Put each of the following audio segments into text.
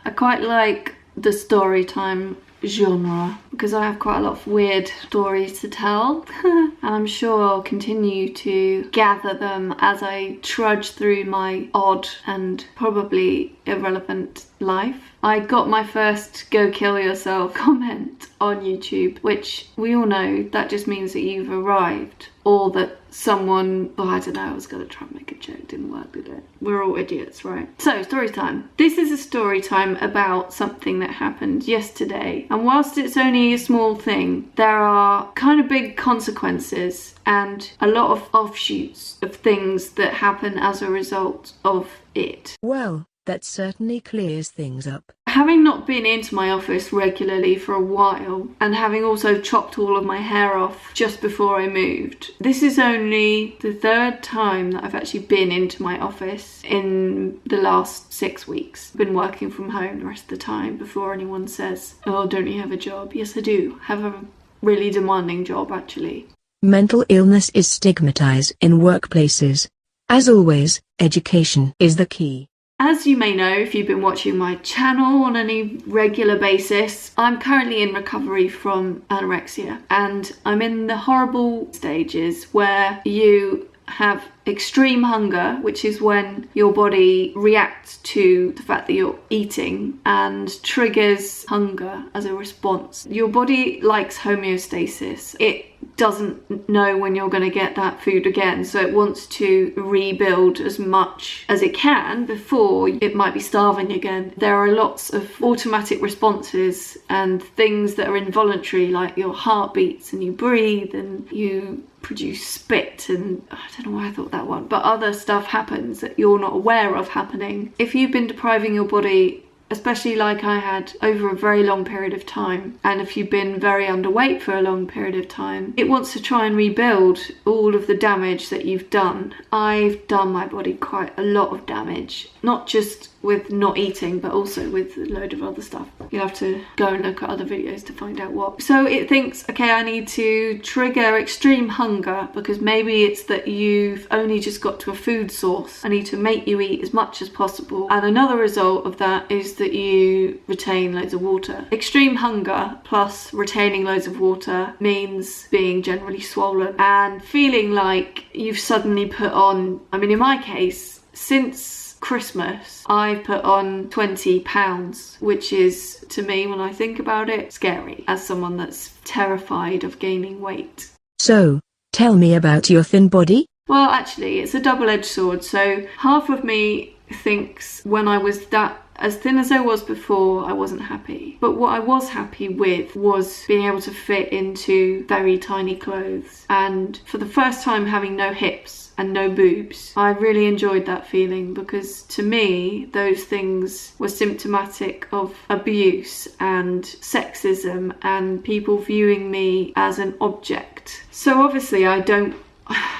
I quite like the story time genre because I have quite a lot of weird stories to tell and I'm sure I'll continue to gather them as I trudge through my odd and probably irrelevant life. I got my first "go kill yourself" comment on YouTube, which we all know that just means that you've arrived, or that someone, well, I don't know, I was gonna try and make a joke, didn't work, did it? We're all idiots, right? So, story time. This is a story time about something that happened yesterday, and whilst it's only a small thing, there are kind of big consequences and a lot of offshoots of things that happen as a result of it. Well, that certainly clears things up. Having not been into my office regularly for a while, and having also chopped all of my hair off just before I moved, this is only the third time that I've actually been into my office in the last 6 weeks. I've been working from home the rest of the time before anyone says, "Oh, don't you have a job?" Yes, I do. I have a really demanding job, actually. Mental illness is stigmatized in workplaces. As always, education is the key. As you may know if you've been watching my channel on any regular basis, I'm currently in recovery from anorexia, and I'm in the horrible stages where you have extreme hunger, which is when your body reacts to the fact that you're eating and triggers hunger as a response. Your body likes homeostasis. It doesn't know when you're going to get that food again, so it wants to rebuild as much as it can before it might be starving again. There are lots of automatic responses and things that are involuntary, like your heart beats and you breathe and you produce spit, and I don't know why I thought that one, but other stuff happens that you're not aware of happening. If you've been depriving your body, especially like I had, over a very long period of time, and if you've been very underweight for a long period of time, it wants to try and rebuild all of the damage that you've done. I've done my body quite a lot of damage, not just with not eating, but also with a load of other stuff. You'll have to go and look at other videos to find out what. So it thinks, okay, I need to trigger extreme hunger because maybe it's that you've only just got to a food source. I need to make you eat as much as possible. And another result of that is that you retain loads of water. Extreme hunger plus retaining loads of water means being generally swollen and feeling like you've suddenly put on, I mean, in my case, since Christmas, I've put on 20 pounds, which is, to me, when I think about it, scary, as someone that's terrified of gaining weight. So, tell me about your thin body? Well, actually, it's a double-edged sword. So half of me thinks when I was that as thin as I was before, I wasn't happy. But what I was happy with was being able to fit into very tiny clothes. And for the first time having no hips and no boobs, I really enjoyed that feeling, because to me, those things were symptomatic of abuse and sexism and people viewing me as an object. So obviously I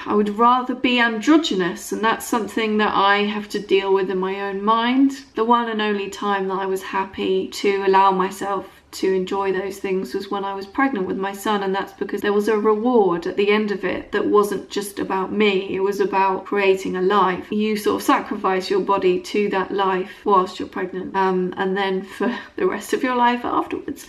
would rather be androgynous, and that's something that I have to deal with in my own mind. The one and only time that I was happy to allow myself to enjoy those things was when I was pregnant with my son, and that's because there was a reward at the end of it that wasn't just about me, it was about creating a life. You sort of sacrifice your body to that life whilst you're pregnant, and then for the rest of your life afterwards.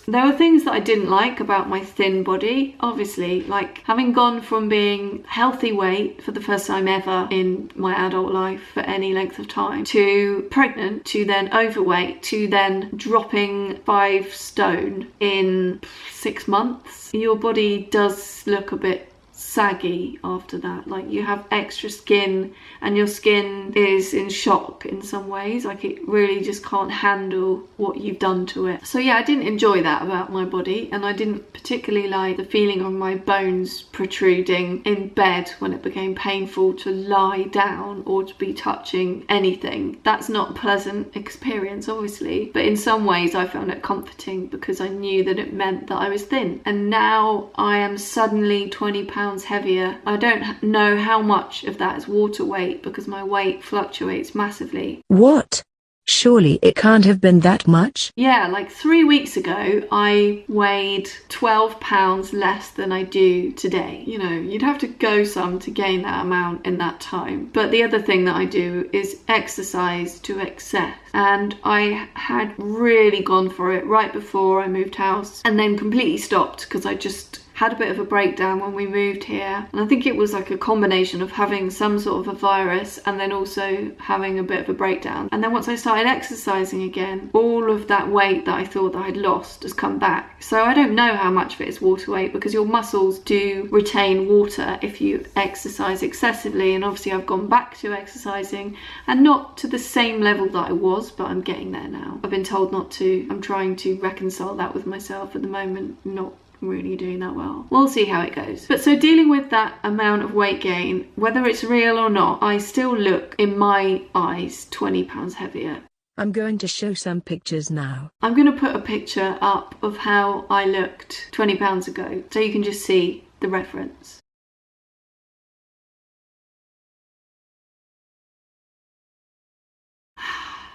There were things that I didn't like about my thin body, obviously, like having gone from being healthy weight for the first time ever in my adult life for any length of time, to pregnant, to then overweight, to then dropping 5 stone in 6 months. Your body does look a bit saggy after that, like you have extra skin and your skin is in shock in some ways, like it really just can't handle what you've done to it. So yeah, I didn't enjoy that about my body, and I didn't particularly like the feeling of my bones protruding in bed when it became painful to lie down or to be touching anything. That's not a pleasant experience, obviously, but in some ways I found it comforting because I knew that it meant that I was thin. And now I am suddenly 20 pounds heavier. I don't know how much of that is water weight because my weight fluctuates massively. What? Surely it can't have been that much? Yeah, like 3 weeks ago, I weighed 12 pounds less than I do today. You know, you'd have to go some to gain that amount in that time. But the other thing that I do is exercise to excess. And I had really gone for it right before I moved house and then completely stopped because I just had a bit of a breakdown when we moved here, and I think it was like a combination of having some sort of a virus and then also having a bit of a breakdown. And then once I started exercising again, all of that weight that I thought that I'd lost has come back. So I don't know how much of it is water weight, because your muscles do retain water if you exercise excessively, and obviously I've gone back to exercising, and not to the same level that I was, but I'm getting there now. I've been told not to. I'm trying to reconcile that with myself at the moment, not really doing that well. We'll see how it goes. But so dealing with that amount of weight gain, whether it's real or not, I still look, in my eyes, 20 pounds heavier. I'm going to show some pictures now. I'm going to put a picture up of how I looked 20 pounds ago, so you can just see the reference.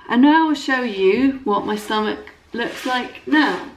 And now I'll show you what my stomach looks like now.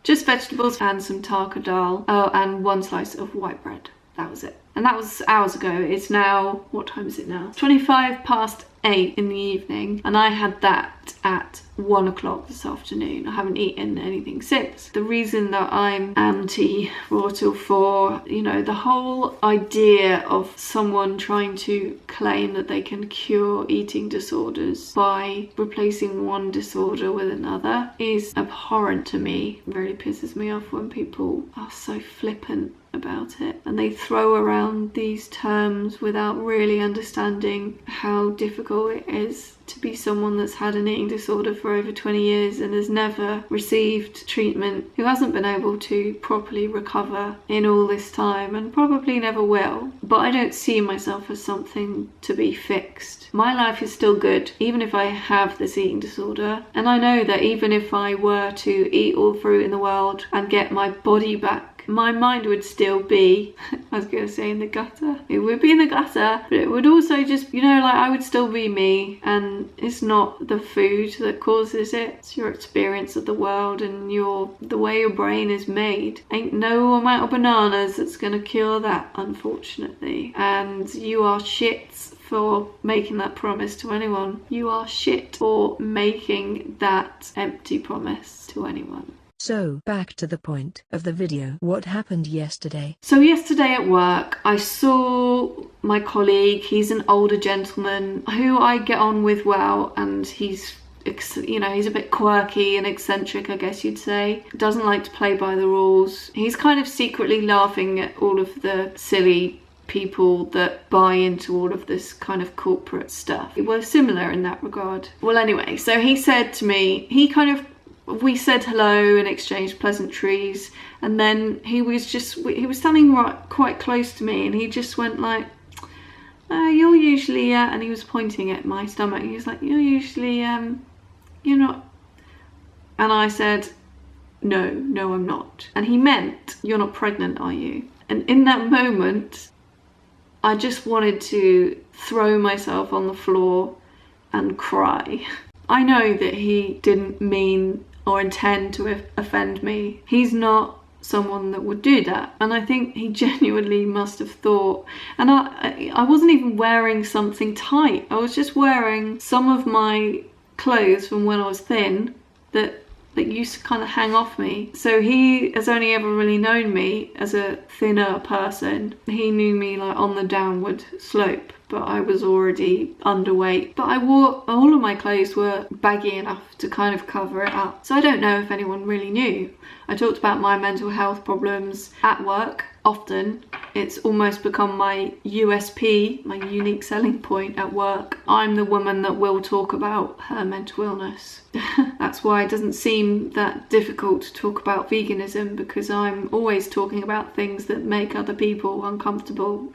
Just vegetables and some taco dal. Oh, and one slice of white bread. That was it. And that was hours ago. It's now, what time is it now? 8:25 in the evening, and I had that at 1 o'clock this afternoon. I haven't eaten anything since. The reason that I'm anti-Raw Till 4, you know, the whole idea of someone trying to claim that they can cure eating disorders by replacing one disorder with another is abhorrent to me. It really pisses me off when people are so flippant about it, and they throw around these terms without really understanding how difficult it is to be someone that's had an eating disorder for over 20 years and has never received treatment, who hasn't been able to properly recover in all this time and probably never will. But I don't see myself as something to be fixed. My life is still good even if I have this eating disorder, and I know that even if I were to eat all fruit in the world and get my body back, my mind would still be, I was going to say in the gutter. It would be in the gutter, but it would also just, you know, like I would still be me, and it's not the food that causes it. It's your experience of the world and the way your brain is made. Ain't no amount of bananas that's going to cure that, unfortunately. And you are shit for making that promise to anyone. You are shit for making that empty promise to anyone. So, back to the point of the video. What happened yesterday? So yesterday at work, I saw my colleague. He's an older gentleman who I get on with well, and he's, you know, he's a bit quirky and eccentric, I guess you'd say. Doesn't like to play by the rules. He's kind of secretly laughing at all of the silly people that buy into all of this kind of corporate stuff. We're similar in that regard. Well, anyway, so he said to me, we said hello and exchanged pleasantries, and then he was standing quite close to me, and he just went like, you're usually and he was pointing at my stomach. He was like, you're usually you're not. And I said, no, I'm not. And he meant, you're not pregnant, are you? And in that moment, I just wanted to throw myself on the floor and cry. I know that he didn't mean or intend to offend me. He's not someone that would do that, and I think he genuinely must have thought. And I wasn't even wearing something tight. I was just wearing some of my clothes from when I was thin that used to kind of hang off me. So he has only ever really known me as a thinner person. He knew me like on the downward slope, but I was already underweight. But all of my clothes were baggy enough to kind of cover it up. So I don't know if anyone really knew. I talked about my mental health problems at work often. It's almost become my USP, my unique selling point at work. I'm the woman that will talk about her mental illness. That's why it doesn't seem that difficult to talk about veganism, because I'm always talking about things that make other people uncomfortable.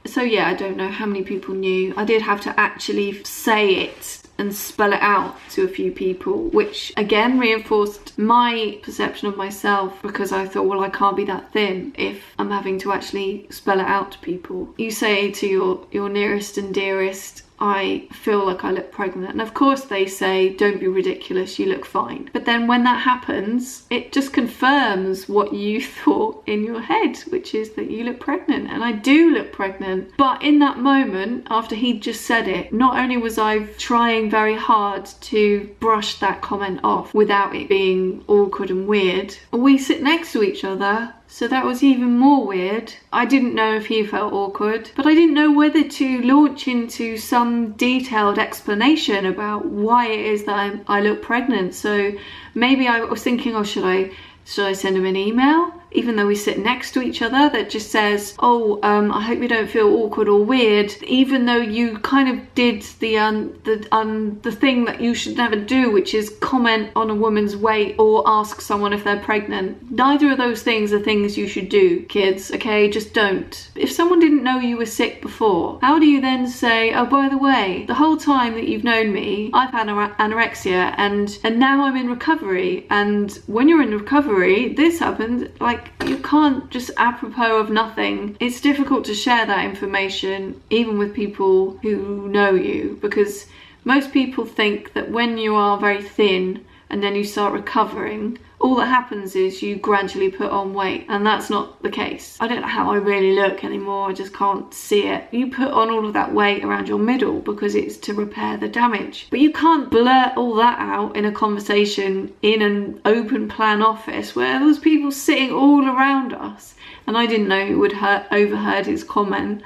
So yeah, I don't know how many people knew. I did have to actually say it and spell it out to a few people, which again reinforced my perception of myself, because I thought, well, I can't be that thin if I'm having to actually spell it out to people. You say to your nearest and dearest, I feel like I look pregnant. And of course they say, don't be ridiculous, you look fine. But then when that happens, it just confirms what you thought in your head, which is that you look pregnant. And I do look pregnant. But in that moment, after he just said it, not only was I trying very hard to brush that comment off without it being awkward and weird, we sit next to each other. So that was even more weird. I didn't know if he felt awkward, but I didn't know whether to launch into some detailed explanation about why it is that I look pregnant. So maybe I was thinking, oh, should I send him an email? Even though we sit next to each other, that just says, oh, I hope you don't feel awkward or weird, even though you kind of did the thing that you should never do, which is comment on a woman's weight or ask someone if they're pregnant. Neither of those things are things you should do, kids, okay? Just don't. If someone didn't know you were sick before, how do you then say, oh, by the way, the whole time that you've known me, I've had anorexia and now I'm in recovery, and when you're in recovery, this happened. Like, you can't just apropos of nothing. It's difficult to share that information even with people who know you, because most people think that when you are very thin and then you start recovering, all that happens is you gradually put on weight, and that's not the case. I don't know how I really look anymore, I just can't see it. You put on all of that weight around your middle because it's to repair the damage. But you can't blurt all that out in a conversation in an open plan office where there's people sitting all around us. And I didn't know who would overheard his comment.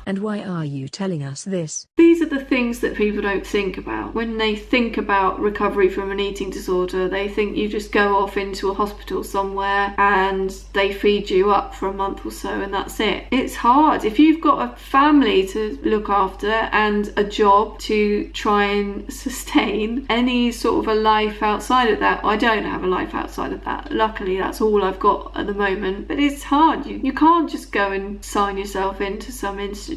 And why are you telling us this? These are the things that people don't think about. When they think about recovery from an eating disorder, they think you just go off into a hospital somewhere and they feed you up for a month or so and that's it. It's hard. If you've got a family to look after and a job to try and sustain, any sort of a life outside of that, I don't have a life outside of that. Luckily, that's all I've got at the moment. But it's hard. You can't just go and sign yourself into some institution.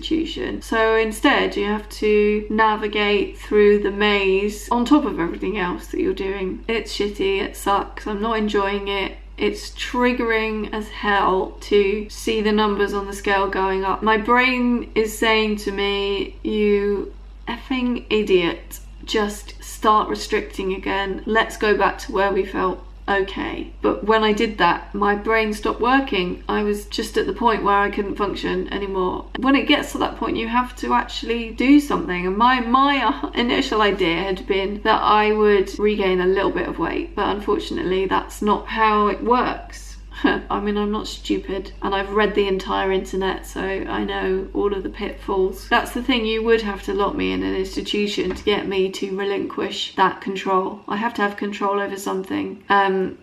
So instead you have to navigate through the maze on top of everything else that you're doing. It's shitty, it sucks, I'm not enjoying it. It's triggering as hell to see the numbers on the scale going up. My brain is saying to me, you effing idiot, just start restricting again. Let's go back to where we felt okay. But when I did that, my brain stopped working. I was just at the point where I couldn't function anymore. When it gets to that point, you have to actually do something. And my initial idea had been that I would regain a little bit of weight, but unfortunately that's not how it works. I mean, I'm not stupid, and I've read the entire internet, so I know all of the pitfalls. That's the thing, you would have to lock me in an institution to get me to relinquish that control. I have to have control over something.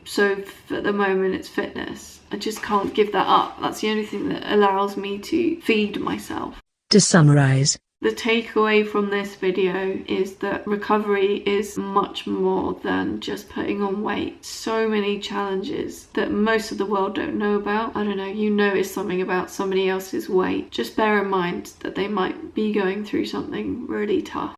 So at the moment it's fitness. I just can't give that up. That's the only thing that allows me to feed myself. To summarize, the takeaway from this video is that recovery is much more than just putting on weight. So many challenges that most of the world don't know about. I don't know, you notice something about somebody else's weight, just bear in mind that they might be going through something really tough.